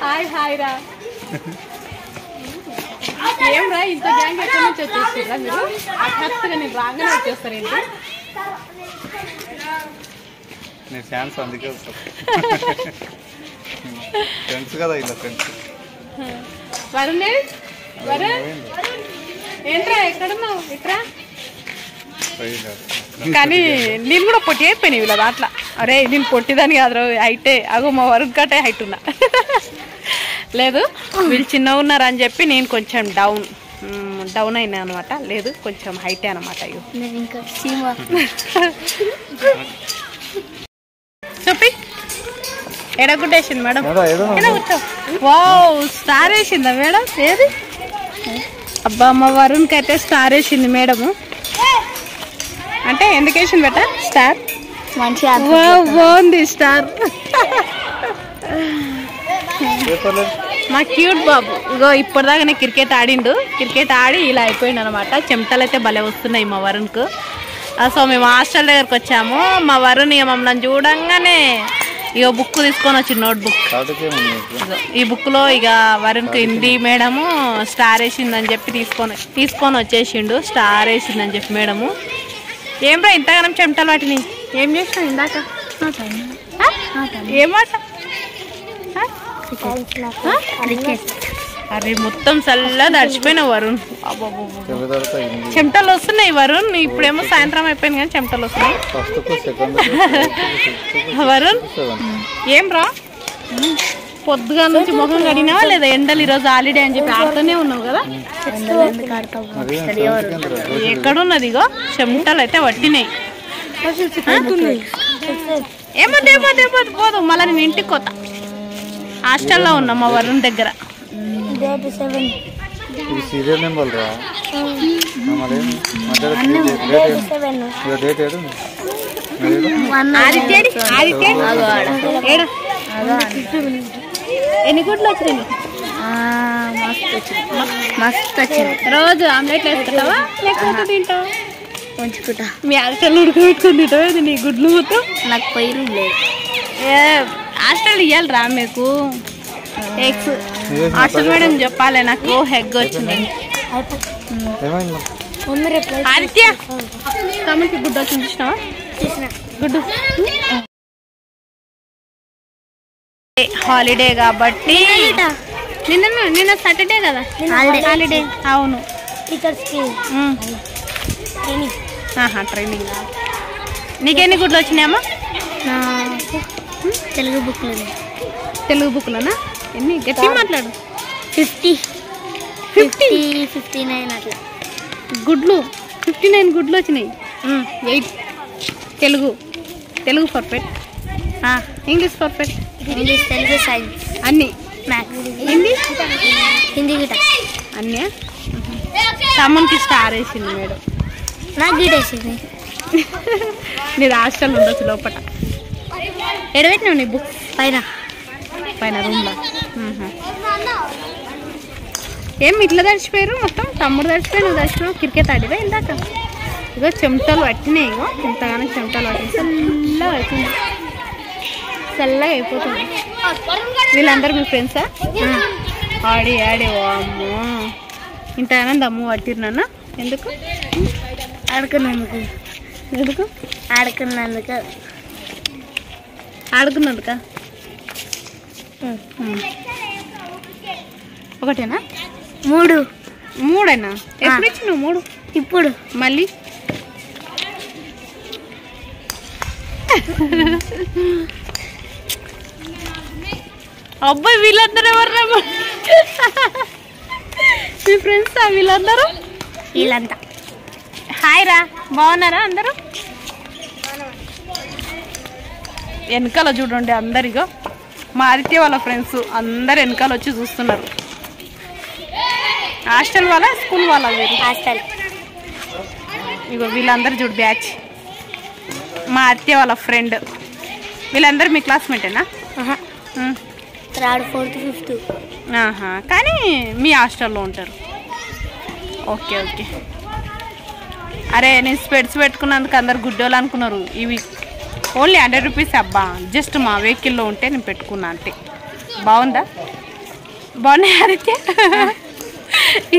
Hi రా. ఏం రా ఇంత గ్యాంగ్ ఎక్కడి నుంచి వచ్చేస్తారా మీరు? హఠాత్తుగా నేను రాగానే వచ్చేస్తారు ఏంటి? నేను ఫ్యాన్స్ అందుకే ఫ్రెండ్స్ కదా ఇలా ఫ్రెండ్స్. వరుణ్ వరుణ్ ఏంట్రా ఎక్కడున్నావు? ఇట్రా. కానీ నేను కూడా పొట్టి అయిపోయినాయి వీళ్ళ దాంట్లో. అరే నేను పొట్టిదాన్ని కాదు హైటే. అగో మా వరుణ్ కట్టే హైట్ ఉన్నా. లేదు వీళ్ళు చిన్నగా ఉన్నారు అని చెప్పి నేను కొంచెం డౌన్ అయినా అనమాట. లేదు కొంచెం హైటే అనమాట. అయ్యో చూపి ఎడగుడ్డేసింది మేడం. వావ్ స్టార్ వేసిందా మేడం? ఏది అబ్బా మా వరుణ్కి అయితే స్టార్ వేసింది మేడము. అంటే ఎందుకు వేసింది బెట స్టార్? బాగుంది స్టార్. మా క్యూట్ బాబు ఇగో ఇప్పటిదాకానే క్రికెట్ ఆడిండు. క్రికెట్ ఆడి ఇలా అయిపోయింది అనమాట. చెమటలు అయితే భలే వస్తున్నాయి మా వరుణ్కు. సో మేము హాస్టల్ దగ్గరకు వచ్చాము. మా వరుణ్ ఇక మమ్మల్ని చూడంగానే ఇక బుక్ తీసుకొని వచ్చి నోట్ బుక్. ఈ బుక్లో ఇక వరుణ్కు హిందీ మేడము స్టార్ వేసిందని చెప్పి తీసుకొని వచ్చేసిండు. స్టార్ వేసిందని చెప్పి మేడము. ఏం రా ఇంతగానం చెమటలు వాటిని ఏం చేసినావు ఇందాక? ఏమాట? అరే మొత్తం చల్లగా తడిచిపోయినావు వరుణ్. చెమటలు వస్తున్నాయి వరుణ్. ఇప్పుడేమో సాయంత్రం అయిపోయింది కానీ చెమటలు వస్తున్నాయి. వరుణ్ ఏం రా పొద్దుగా నుంచి మొహం కడిగినావా లేదా? ఎండలు ఈరోజు హాలిడే అని చెప్పి ఆడుతూనే ఉన్నావు కదా. ఎక్కడున్నది ఇగో చెమటలు అయితే పట్టినాయి. ఏమో పోదు మళ్ళీ నేను ఇంటికి పోతా. హాస్టల్లో ఉన్నా మా వరుణ్ దగ్గర. ఎన్ని గుడ్లు వచ్చినాయి? మస్తు వచ్చింది. రోజు ఆమ్లెట్లు వేసుకుంటావా లేకపోతే తింటావా? ఉంచుకుంటా. మీ హాస్టల్ ఉడకబెట్టుకుని తింటావా నీ గుడ్లు మొత్తం? నాకు పొయ్యి లేదు. హాస్టల్ ఇవ్వాలి రా మీకు ఎగ్స్. హాస్టల్ మేడం చెప్పాలి నాకు ఎగ్ వచ్చింది. ఆదిత్య కమిటీ గుడ్డు వచ్చింది చూసినావా? గుడ్డు హాలిడే కాబట్టి నిన్న సాటర్డే కదా హాలిడే. అవును ట్రైనింగ్. నీకెన్ని గుడ్లు వచ్చినాయమ్మా? తెలుగు బుక్లోనా? ఎన్ని గట్టి మాట్లాడు. 59 అట్లా గుడ్లు. 59 గుడ్లు వచ్చినాయి. 8 Telugu perfect. English perfect. English Telugu science అన్నీ. మ్యాథ్స్ హిందీ గిట అన్నీ. తమ్మునికి స్టార్ వేసింది మేడం. నాకు గిట వేసింది. నీది హాస్టల్ ఉండొచ్చు లోపల. ఎడబెట్టినావు నీ బుక్? పైన రూమ్లో. ఏం ఇట్లా తడిచిపోయారు మొత్తం? తమ్ముడు తడిచిపోయి నువ్వు తడిచిపోయావు. క్రికెట్ ఆడివా ఇందాక? ఇగో చెమటలు పట్టినాయి. ఇగో ఇంతగానో చెమటలు పట్టినాయి. చల్లగా అవుతుంది. చల్లగా అయిపోతుంది. వీళ్ళందరూ మీ ఫ్రెండ్సా? ఆడి అమ్మో ఇంతగానో దమ్ము పట్టిరు నాన్న. ఎందుకు? ఆడుకున్నందుకు. ఎందుకు ఆడుకున్నందుక? ఒకటేనా? మూడేనా? ఎప్పుడు ఇచ్చినావు 3? ఇప్పుడు మళ్ళీ అబ్బాయి వీళ్ళందరూ ఎవరు? మీ ఫ్రెండ్సా వీళ్ళందరూ? వీళ్ళంతా హాయ్ రా. బాగున్నారా అందరూ? వెనకాల చూడండి అందరిగో మా ఆదిత్య వాళ్ళ ఫ్రెండ్స్ అందరు వెనకాల వచ్చి చూస్తున్నారు. హాస్టల్ వాళ్ళ స్కూల్ వాళ్ళ? హాస్టల్. ఇగో వీళ్ళందరూ చూడు బ్యాచ్. మా ఆదిత్య వాళ్ళ ఫ్రెండ్. వీళ్ళందరూ మీ క్లాస్మేటేనా? 3rd 4th 5th. కానీ మీ హాస్టల్లో ఉంటారు. ఓకే. అరే నేను స్పెట్స్ పెట్టుకున్నందుకు అందరు గుడ్డోళ్ళు అనుకున్నారు. ఇవి ఓన్లీ 100 రూపీస్ అబ్బా. జస్ట్ మా వెహికల్లో ఉంటే నేను పెట్టుకున్నా అంతే. బాగుందా? బాగున్నాయి ఆదిత్య.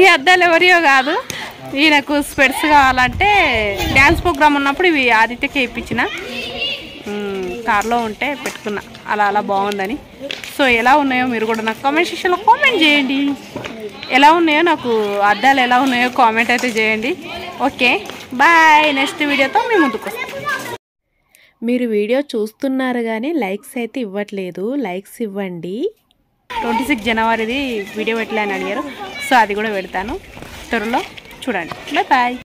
ఈ అద్దాలు ఎవరియో కాదు, ఈయనకు స్పెట్స్ కావాలంటే డ్యాన్స్ ప్రోగ్రామ్ ఉన్నప్పుడు ఇవి ఆదిత్యకే ఇప్పించిన. కార్లో ఉంటే పెట్టుకున్నా, అలా అలా బాగుందని. సో ఎలా ఉన్నాయో మీరు కూడా నాకు కామెంట్ సెక్షన్లో కామెంట్ చేయండి. ఎలా ఉన్నాయో నాకు అద్దాలు ఎలా ఉన్నాయో కామెంట్ అయితే చేయండి. ఓకే బాయ్, నెక్స్ట్ వీడియోతో మీ ముందుకు వస్తాం. మీరు వీడియో చూస్తున్నారు కానీ లైక్స్ అయితే ఇవ్వట్లేదు, లైక్స్ ఇవ్వండి. 26 జనవరిది వీడియో పెట్టలే అని అడిగారు, సో అది కూడా పెడతాను త్వరలో, చూడండి. Bye bye.